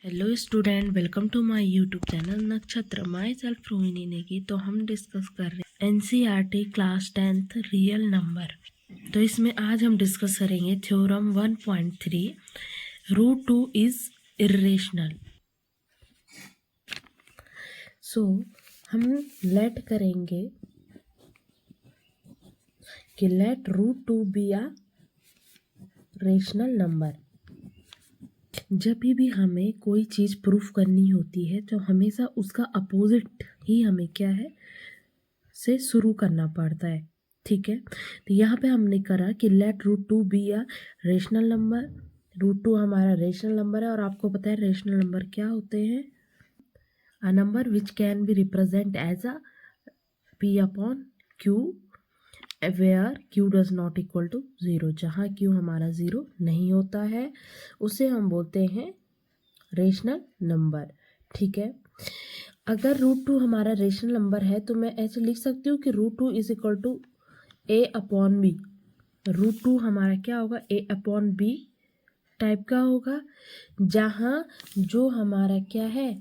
Hello student, welcome to my YouTube channel Nakshatra. Myself Rohini Negi. तो हम discuss कर रहे हैं NCERT class 10th real number. तो इसमें आज हम डिस्कस करेंगे theorem 1.3 root 2 is irrational. So हम लेट करेंगे कि let root 2 be a rational number. जब भी हमें कोई चीज़ प्रूफ करनी होती है तो हमेशा उसका अपोजिट ही हमें क्या है से शुरू करना पड़ता है। ठीक है, तो यहाँ पे हमने करा कि let root 2 be a rational number. Root 2 हमारा रेशनल नंबर है और आपको पता है रेशनल नंबर क्या होते हैं। A number which can be represent as a p upon q where q does not equal to zero. जहाँ क्यू हमारा ज़ीरो नहीं होता है उसे हम बोलते हैं रेशनल नंबर। ठीक है, अगर रूट 2 हमारा रेशनल नंबर है तो मैं ऐसे लिख सकती हूँ कि root 2 is equal to a upon b. Root 2 हमारा क्या होगा, ए अपॉन बी टाइप का होगा, जहाँ जो हमारा क्या है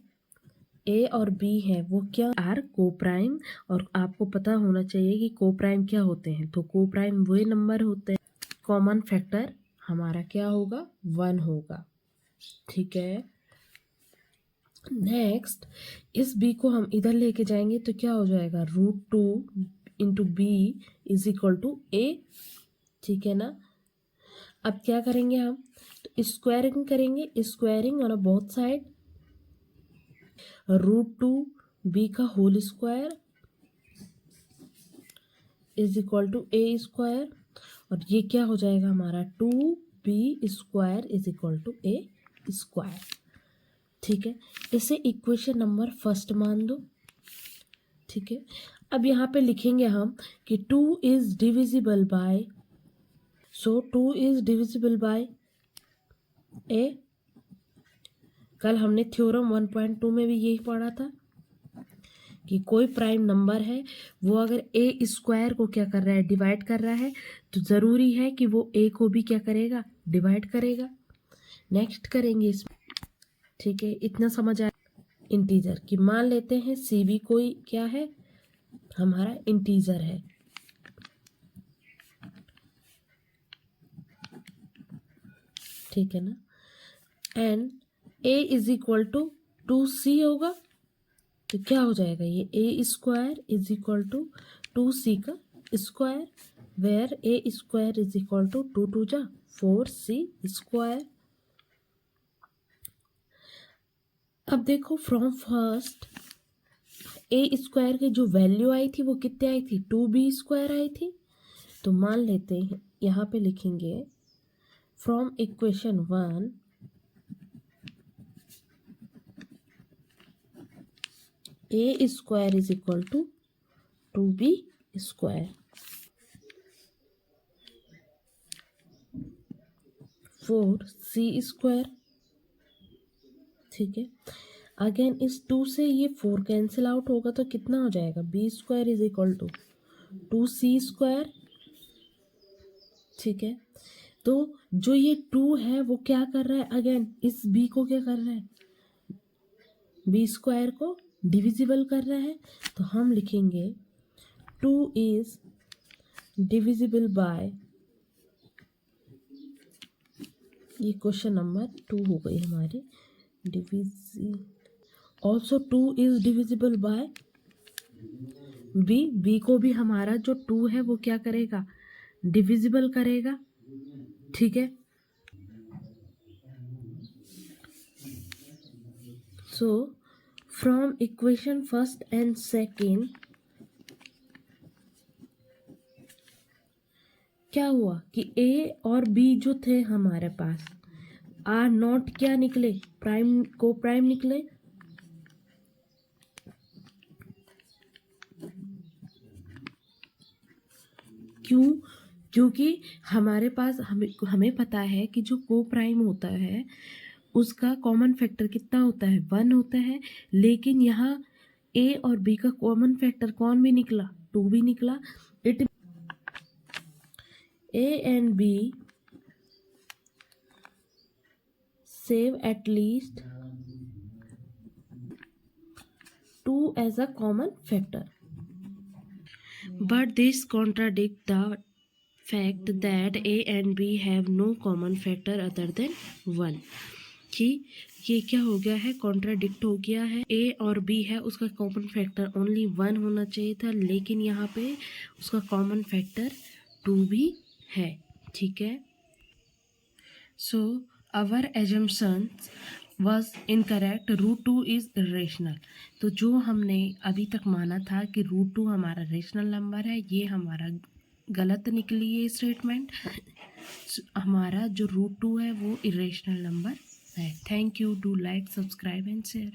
ए और बी है वो क्या आर को प्राइम। और आपको पता होना चाहिए कि को प्राइम क्या होते हैं। तो को प्राइम वही नंबर होते हैं, कॉमन फैक्टर हमारा क्या होगा, 1 होगा। ठीक है, नेक्स्ट इस बी को हम इधर लेके जाएंगे तो क्या हो जाएगा, root 2 into B is equal to A. ठीक है ना, अब क्या करेंगे हम, तो स्क्वायरिंग करेंगे, squaring on both side. Root 2 B का whole square is equal to A square, और ये क्या हो जाएगा हमारा 2b square is equal to A square. ठीक है, इसे इक्वेशन नंबर फर्स्ट मान दो। ठीक है, अब यहाँ पे लिखेंगे हम कि 2 is divisible by, so 2 is divisible by A. कल हमने थ्योरम 1.2 में भी यही पढ़ा था कि कोई प्राइम नंबर है वो अगर ए स्क्वायर को क्या कर रहा है, डिवाइड कर रहा है, तो ज़रूरी है कि वो ए को भी क्या करेगा, डिवाइड करेगा। नेक्स्ट करेंगे इसमें। ठीक है, इतना समझ आया। इंटीजर की मान लेते हैं सी बी कोई क्या है, हमारा इंटीजर है। ठीक है ना, and A is equal to 2c होगा, तो क्या हो जाएगा, ये A square is equal to 2c का square, where A square is equal to 2 2 जा 4c स्क्वायर। अब देखो फ्रॉम फर्स्ट ए स्क्वायर की जो वैल्यू आई थी वो कितने आई थी, 2b स्क्वायर आई थी। तो मान लेते हैं यहाँ पे लिखेंगे from equation 1 a square is equal to 2b square, 4c square. ठीक है, अगेन इस 2 से ये 4 कैंसिल आउट होगा तो कितना हो जाएगा, b square is equal to 2c square. ठीक है, तो जो ये 2 है वो क्या कर रहा है, अगेन इस बी को क्या कर रहा है, बी स्क्वायर को डिविजिबल कर रहा है। तो हम लिखेंगे 2 इज डिविजिबल बाय, ये क्वेश्चन नंबर 2 हो गई हमारी, डिविजी। Also 2 is divisible by B, B को भी हमारा जो 2 है वो क्या करेगा, डिविजिबल करेगा। ठीक है, so from equation first and second क्या हुआ कि ए और बी जो थे हमारे पास आर नॉट क्या निकले, प्राइम को प्राइम निकले। क्यों, क्योंकि हमारे पास हमें पता है कि जो को प्राइम होता है उसका कॉमन फैक्टर कितना होता है, 1 होता है। लेकिन यहाँ ए और बी का कॉमन फैक्टर कौन भी निकला, 2 भी निकला। It a and b save at least as a common factor. But this contradicts the fact that A and B have no common factor other than 1. कि ये क्या हो गया है, कॉन्ट्राडिक्ट हो गया है. A और B है, उसका कॉमन फैक्टर ओनली 1 होना चाहिए था, लेकिन यहाँ पे उसका कॉमन फैक्टर 2 भी है. ठीक है. So our assumptions was incorrect. Root 2 is irrational. तो जो हमने अभी तक माना था कि रूट 2 हमारा रेशनल नंबर है, ये हमारा गलत निकली है स्टेटमेंट. हमारा जो रूट 2 है वो इरेशनल नंबर है. Thank you. Do like, subscribe and share.